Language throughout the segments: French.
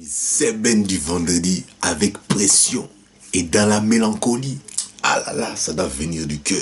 C'est Ben du vendredi avec pression et dans la mélancolie. Ah là là, ça doit venir du cœur.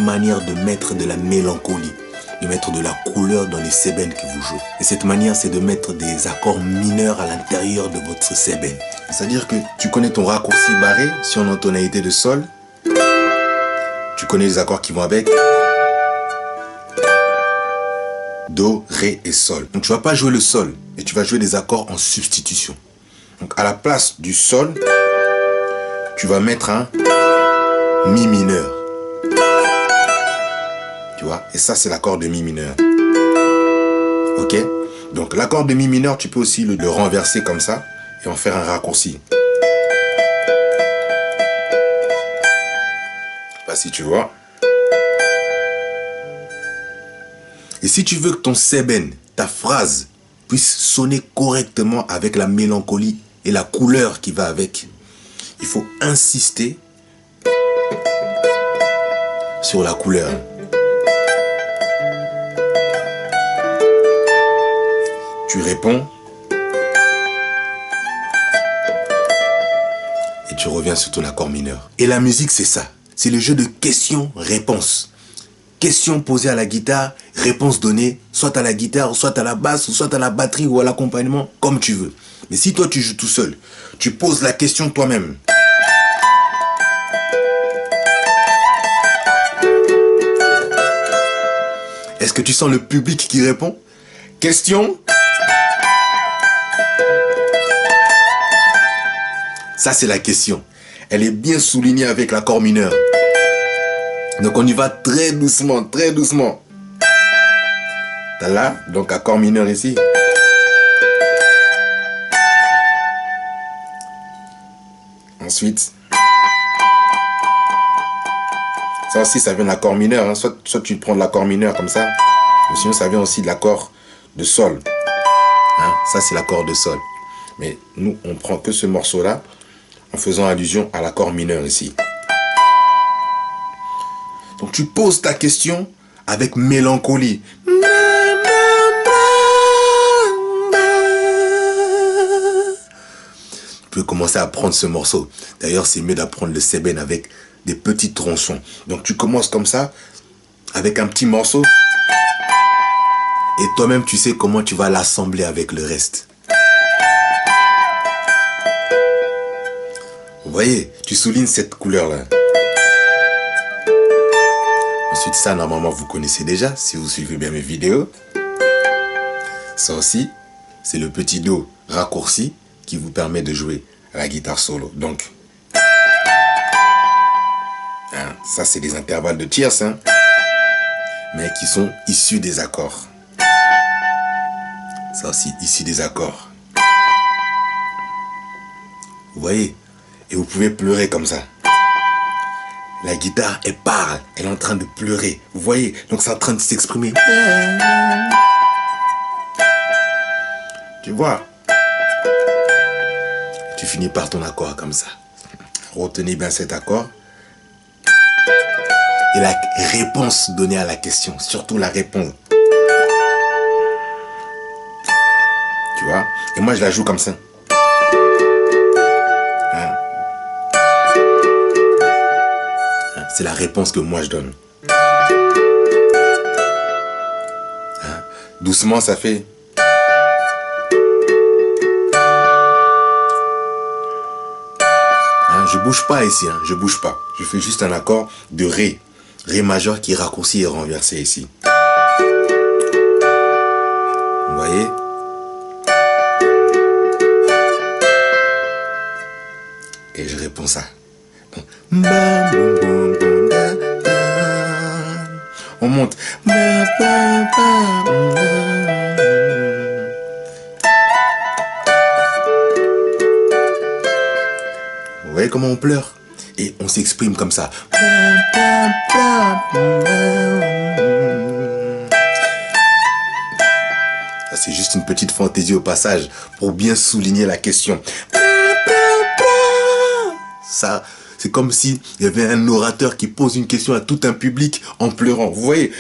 Manière de mettre de la mélancolie, de mettre de la couleur dans les sébènes que vous jouez. Et cette manière, c'est de mettre des accords mineurs à l'intérieur de votre sébène. C'est-à-dire que tu connais ton raccourci barré, si on est en tonalité de sol. Tu connais les accords qui vont avec. Do, ré et sol. Donc tu vas pas jouer le sol, mais tu vas jouer des accords en substitution. Donc à la place du sol, tu vas mettre un mi mineur. Tu vois, et ça c'est l'accord de mi mineur. Ok? Donc l'accord de mi mineur, tu peux aussi le renverser comme ça et en faire un raccourci. Je sais pas si tu vois. Et si tu veux que ton sébène, ta phrase, puisse sonner correctement avec la mélancolie et la couleur qui va avec, il faut insister sur la couleur. Tu réponds et tu reviens sur ton accord mineur. Et la musique, c'est ça. C'est le jeu de questions-réponses. Questions posées à la guitare, réponses données, soit à la guitare, soit à la basse, soit à la batterie ou à l'accompagnement, comme tu veux. Mais si toi, tu joues tout seul, tu poses la question toi-même. Est-ce que tu sens le public qui répond? Question. Ça, c'est la question. Elle est bien soulignée avec l'accord mineur. Donc, on y va très doucement, très doucement. T'as là, donc accord mineur ici. Ensuite, ça aussi, ça vient de l'accord mineur. Hein. Soit tu prends de l'accord mineur comme ça, ou sinon, ça vient aussi de l'accord de sol. Hein. Ça, c'est l'accord de sol. Mais nous, on prend que ce morceau-là, en faisant allusion à l'accord mineur ici. Donc tu poses ta question avec mélancolie. Tu peux commencer à apprendre ce morceau. D'ailleurs, c'est mieux d'apprendre le sébène avec des petits tronçons. Donc tu commences comme ça, avec un petit morceau. Et toi-même, tu sais comment tu vas l'assembler avec le reste. Vous voyez, tu soulignes cette couleur-là. Ensuite, ça, normalement, vous connaissez déjà, si vous suivez bien mes vidéos. Ça aussi, c'est le petit do raccourci qui vous permet de jouer à la guitare solo. Donc, hein, ça, c'est des intervalles de tierces, hein, mais qui sont issus des accords. Ça aussi, ici des accords. Vous voyez? Et vous pouvez pleurer comme ça. La guitare, elle parle. Elle est en train de pleurer. Vous voyez? Donc c'est en train de s'exprimer. Tu vois? Tu finis par ton accord comme ça. Retenez bien cet accord. Et la réponse donnée à la question. Surtout la réponse. Tu vois? Et moi, je la joue comme ça. Hein? C'est la réponse que moi, je donne. Hein? Doucement, ça fait... Hein? Je bouge pas ici. Hein? Je bouge pas. Je fais juste un accord de Ré. Ré majeur qui est raccourci et renversé ici. Vous voyez? Et je réponds ça. On monte. Vous voyez comment on pleure? Et on s'exprime comme ça. C'est juste une petite fantaisie au passage pour bien souligner la question. Ça, c'est comme si il y avait un orateur qui pose une question à tout un public en pleurant. Vous voyez?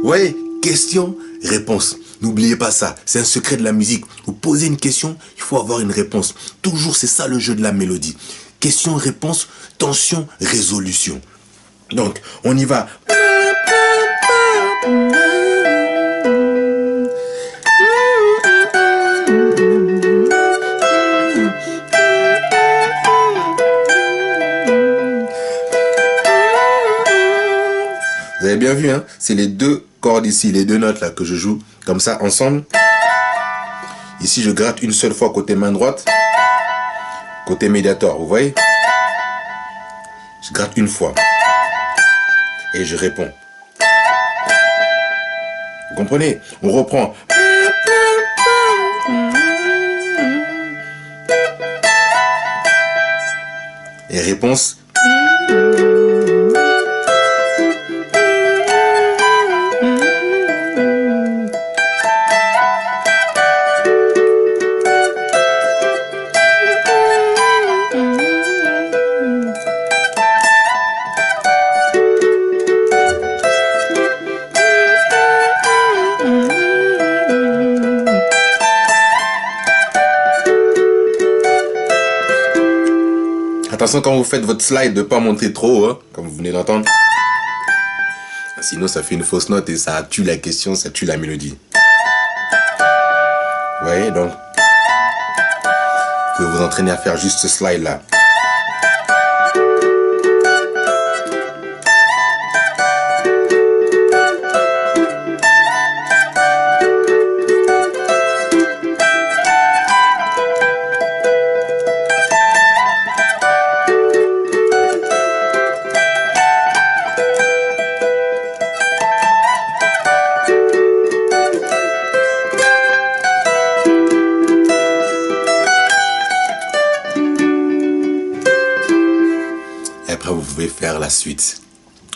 Vous voyez? Question, réponse. N'oubliez pas ça. C'est un secret de la musique. Vous posez une question, il faut avoir une réponse. Toujours, c'est ça le jeu de la mélodie. Question, réponse, tension, résolution. Donc, on y va. Vous avez bien vu, hein? C'est les deux cordes ici, les deux notes là que je joue comme ça ensemble. Ici, je gratte une seule fois côté main droite, côté médiator, vous voyez? Je gratte une fois et je réponds. Vous comprenez? On reprend. Et réponse. Attention quand vous faites votre slide de ne pas monter trop, hein, comme vous venez d'entendre. Sinon ça fait une fausse note et ça tue la question, ça tue la mélodie. Vous voyez, donc vous pouvez vous entraîner à faire juste ce slide là. Après, vous pouvez faire la suite.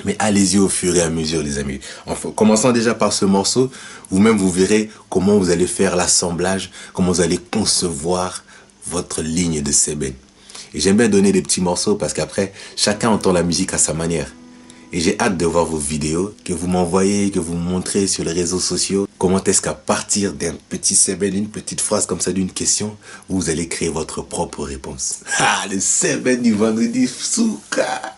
Mais allez-y au fur et à mesure, les amis. Enfin, commençant déjà par ce morceau, vous-même, vous verrez comment vous allez faire l'assemblage, comment vous allez concevoir votre ligne de sébène. Et j'aime bien donner des petits morceaux parce qu'après, chacun entend la musique à sa manière. Et j'ai hâte de voir vos vidéos, que vous m'envoyez, que vous me montrez sur les réseaux sociaux. Comment est-ce qu'à partir d'un petit sébène, une petite phrase comme ça d'une question, vous allez créer votre propre réponse. Ah, le sébène du vendredi, souka!